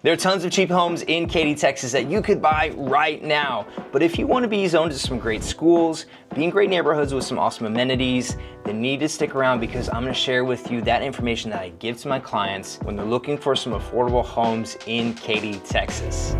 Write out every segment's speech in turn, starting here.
There are tons of cheap homes in Katy, Texas that you could buy right now. But if you want to be zoned to some great schools, be in great neighborhoods with some awesome amenities, then you need to stick around because I'm going to share with you that information that I give to my clients when they're looking for some affordable homes in Katy, Texas.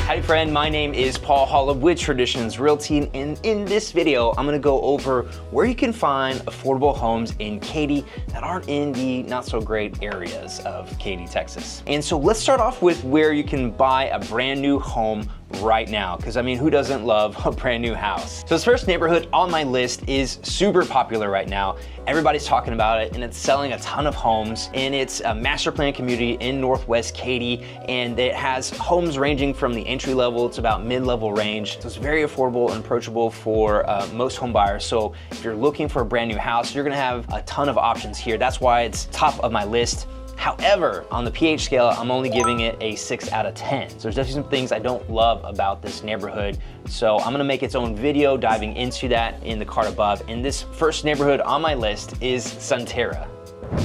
Hi friend, my name is Paul Holla with Traditions Realty, and in this video, I'm gonna go over where you can find affordable homes in Katy that aren't in the not so great areas of Katy, Texas. And so let's start off with where you can buy a brand new home right now, because I mean, who doesn't love a brand new house? So this first neighborhood on my list is super popular right now. Everybody's talking about it and it's selling a ton of homes, and it's a master plan community in Northwest Katy, and it has homes ranging from the entry level to about mid-level range. So it's very affordable and approachable for most home buyers. So if you're looking for a brand new house, you're gonna have a ton of options here. That's why it's top of my list. However, on the pH scale, I'm only giving it a 6 out of 10. So there's definitely some things I don't love about this neighborhood. So I'm gonna make its own video diving into that in the card above. And this first neighborhood on my list is Sunterra.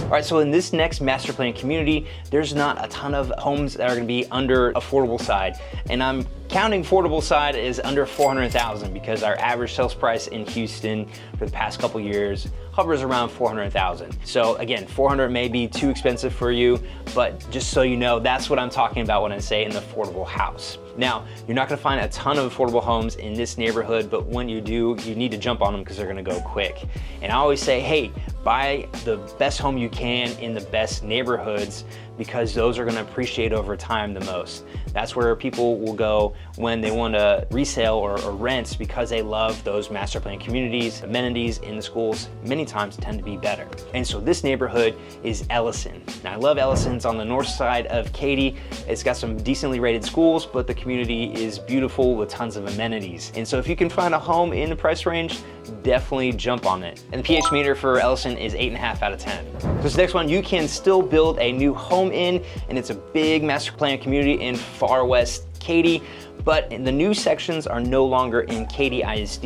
All right, so in this next master plan community, there's not a ton of homes that are gonna be under affordable side. And I'm counting affordable side is under 400,000 because our average sales price in Houston for the past couple years hovers around 400,000. So again, 400 may be too expensive for you, but just so you know, that's what I'm talking about when I say an affordable house. Now, you're not gonna find a ton of affordable homes in this neighborhood, but when you do, you need to jump on them because they're gonna go quick. And I always say, hey, buy the best home you can in the best neighborhoods because those are gonna appreciate over time the most. That's where people will go when they want to resale or rent because they love those master plan communities. Amenities in the schools many times tend to be better. And so this neighborhood is Ellison. Now I love Ellison. It's on the north side of Katy. It's got some decently rated schools, but the community is beautiful with tons of amenities. And so if you can find a home in the price range, definitely jump on it. And the pH meter for Ellison is 8.5 out of 10. So this next one, you can still build a new home in, and it's a big master plan community in far west Katy, but the new sections are no longer in Katy ISD,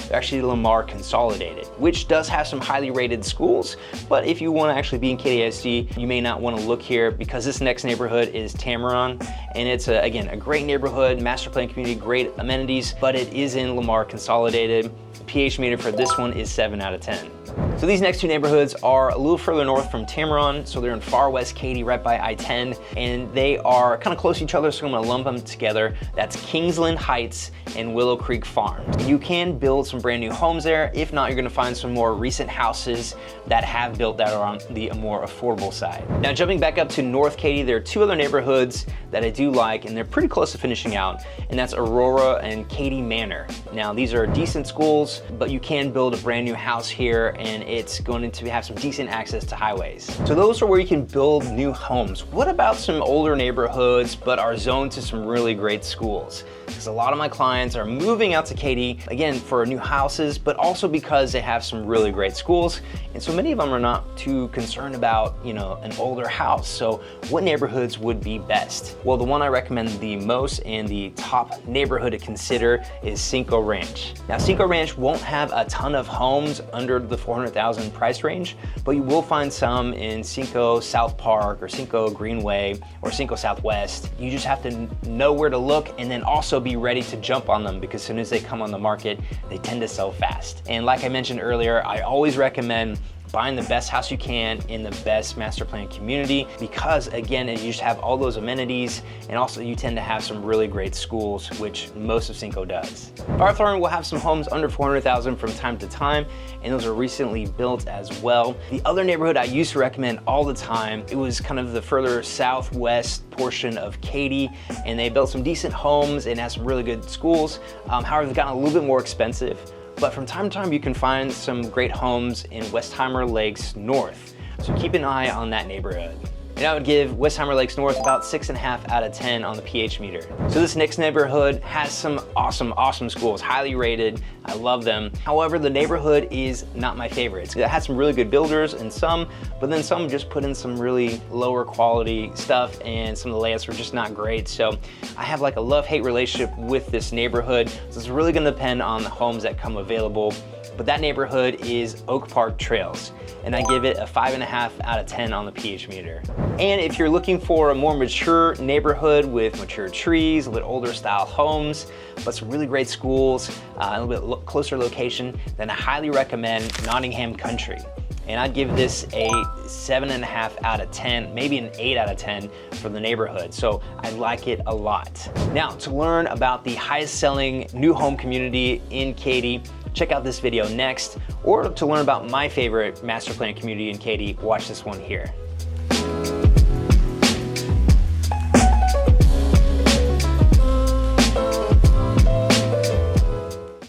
they're actually Lamar Consolidated, which does have some highly rated schools, but if you want to actually be in Katy ISD, you may not want to look here because this next neighborhood is Tameron, and it's again, a great neighborhood, master plan community, great amenities, but it is in Lamar Consolidated. The pH meter for this one is 7 out of 10. So these next two neighborhoods are a little further north from Tameron, so they're in far west Katy, right by I-10, and they are kind of close to each other, so I'm gonna lump them together. That's Kingsland Heights and Willow Creek Farms. You can build some brand new homes there. If not, you're gonna find some more recent houses that have built that are on the more affordable side. Now jumping back up to North Katy, there are two other neighborhoods that I do like, and they're pretty close to finishing out, and that's Aurora and Katy Manor. Now these are decent schools, but you can build a brand new house here, and it's going to have some decent access to highways. So those are where you can build new homes. What about some older neighborhoods, but are zoned to some really great schools? Because a lot of my clients are moving out to Katy, again, for new houses, but also because they have some really great schools. And so many of them are not too concerned about, you know, an older house. So what neighborhoods would be best? Well, the one I recommend the most and the top neighborhood to consider is Cinco Ranch. Now, Cinco Ranch won't have a ton of homes under the 400,000 price range, but you will find some in Cinco South Park or Cinco Greenway or Cinco Southwest. You just have to know where to look and then also be ready to jump on them because as soon as they come on the market, they tend to sell fast. And like I mentioned earlier, I always recommend buying the best house you can in the best master plan community because again, you just have all those amenities, and also you tend to have some really great schools, which most of Cinco does. Hawthorne will have some homes under 400,000 from time to time, and those are recently built as well. The other neighborhood I used to recommend all the time, it was kind of the further southwest portion of Katy, and they built some decent homes and has some really good schools. However, they've gotten a little bit more expensive. But from time to time, you can find some great homes in Westheimer Lakes North. So keep an eye on that neighborhood. And I would give Westheimer Lakes North about 6.5 out of 10 on the pH meter. So this next neighborhood has some awesome schools, highly rated. I love them. However, the neighborhood is not my favorite. It had some really good builders and some, but then some just put in some really lower quality stuff, and some of the layouts were just not great. So I have like a love-hate relationship with this neighborhood. So it's really gonna depend on the homes that come available. but that neighborhood is Oak Park Trails, and I give it a 5.5 out of 10 on the pH meter. And if you're looking for a more mature neighborhood with mature trees, a little older style homes, but some really great schools, a little bit closer location, then I highly recommend Nottingham Country. And I'd give this a 7.5 out of 10, maybe an 8 out of 10 for the neighborhood. So I like it a lot. Now, to learn about the highest selling new home community in Katy, check out this video next. Or to learn about my favorite master plan community in Katy, watch this one here.